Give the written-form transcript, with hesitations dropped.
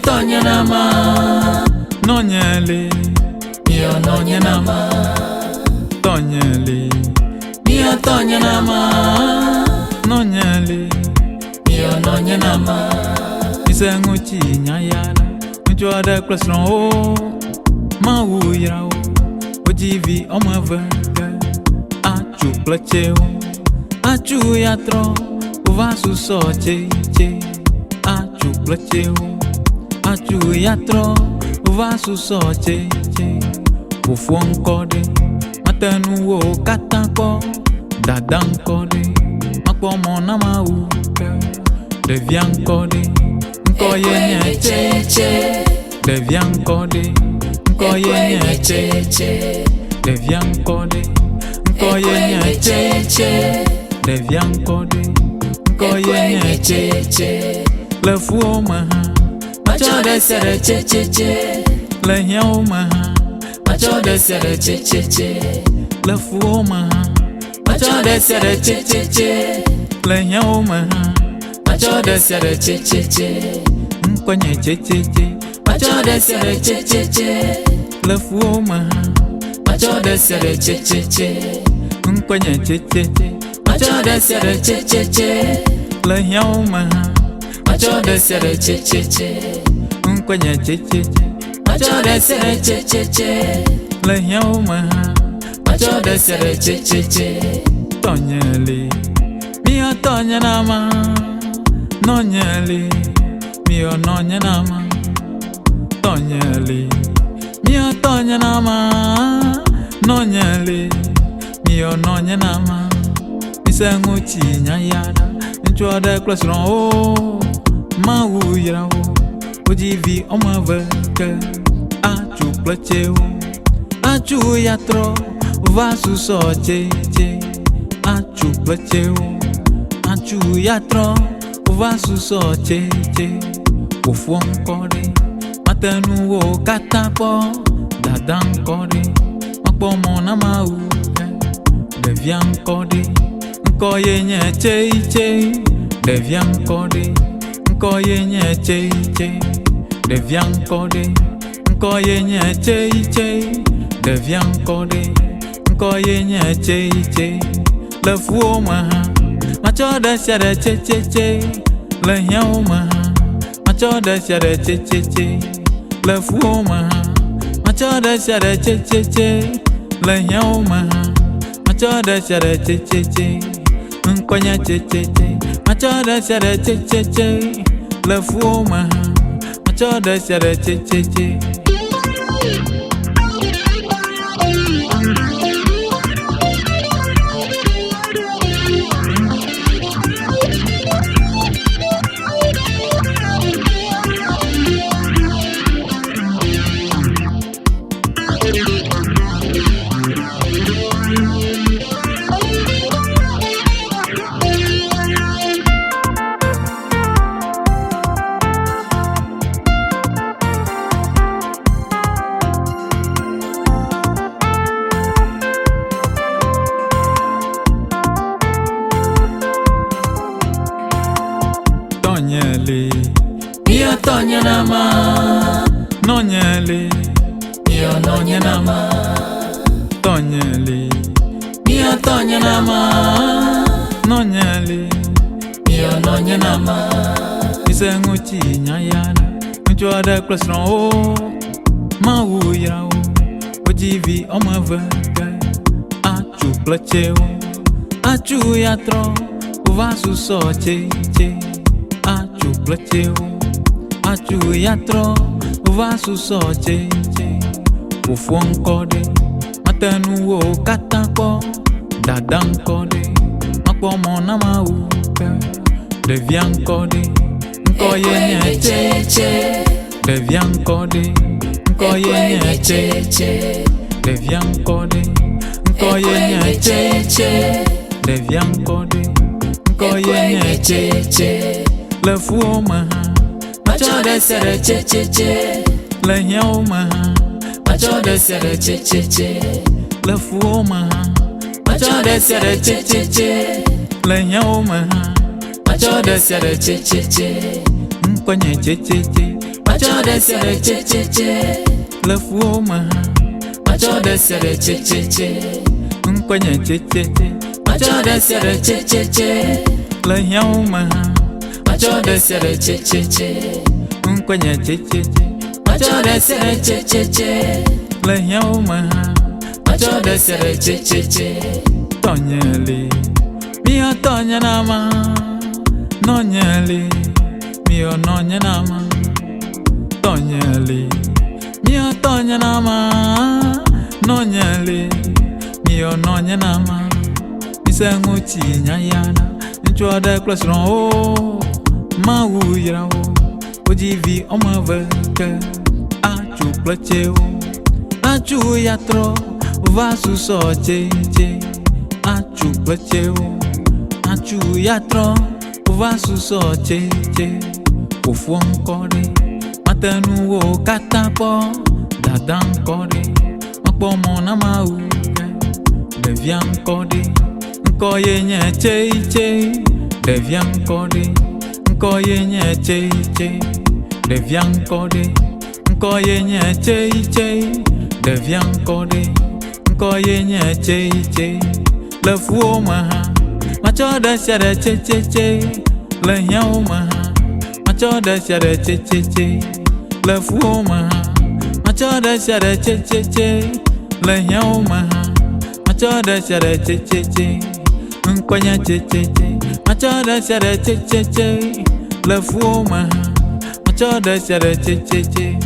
tonya nama nonyele mio nonya nama tonyele mio tonya nama nonyele mio nonya nama isenguchi nyayala njoda klasron o mawu yao ojivi omavanga achu placheo achu yatro vasu soche che achu placheo achu yatro vasu soche che ufuon kode matanu wo katanko dadan kode makpo mona mau devian kode nkoye nyeche devian kode nkoye nyeche devian kode nkoye nyeche devian kode nkoye nyeche le fuo maha macho de sere che le hiao maha macho de sere che le fuo maha macho de sere che le hiao maha macho de sere che nkonye checheche macho de sere che le fuo maha macho de sere che nkonye checheche macho de sere che le hiao maha macho de sere che nkonye checheche macho de sere che le hiao maha macho de sere che tonyele mio tonya nama nonyele mio nonya nama tonyele mio tonya nama nonyele mio nonya nama isenguchi nyayada njoda klasron o mawu yao ojivi omavanga achu placheo achu yatro vasu soche che achu placheo achu yatro vasu soche che ufuon kode matanu wo katapo dadan kode makpo mona mau devian kode nkoye nyeche devian kode nkoye nyeche devian kode nkoye nyeche devian kode nkoye nyeche le fuo maha macho de sere che le hiao maha macho de sere che le fuo maha macho de sere che le hiao maha macho de sere che nkonye checheche macho de sere che le fuo maha macho de sere che tonyele mio tonya nama nonyele mio nonya nama tonyele mio tonya nama nonyele mio nonya nama isenguchi nyayala njoda klasron o mawu yao ojivi omavanga achu placheo achu yatro vasu soche che achu placheo achu yatro vasu soche che ufuon kode matanu wo katanko dadan kode makpo mona mau devian kode nkoye nyeche devian kode nkoye nyeche devian kode nkoye nyeche devian kode nkoye nyeche le fuo maha macho de sere che le hiao maha macho de sere che le fuo maha macho de sere che le hiao maha macho de sere che nkonye checheche macho desere che che che, le fuo ma macho desere che che che, nkwenye che che che, macho desere che che che, le hiao ma macho desere che che che, nkwenye che che che, macho desere che che che, le hiao ma macho desere che che che, tonyeli mio tonya nama nonyeli mio nonya nama tonyeli mio tonya nama nonyeli mio nonya nama misenguchi nyayana nchwada klasron o mawuyira o ojivi omaveke achu plache o achu yatro vasu so che achu plache o achu yatro vasu so che ofu nkore matenu wo katapo dadan nkore mapo mo na mauke devia nkore nkoye nye che devia nkore nkoye nye che devia nkore nkoye nye che devia nkore nkoye nye che le fuo ma macho desere che le hiao ma macho desere che le fuo ma macho desere che le hiao ma macho desere che nkwenye che macho desere che le fuo ma macho desere che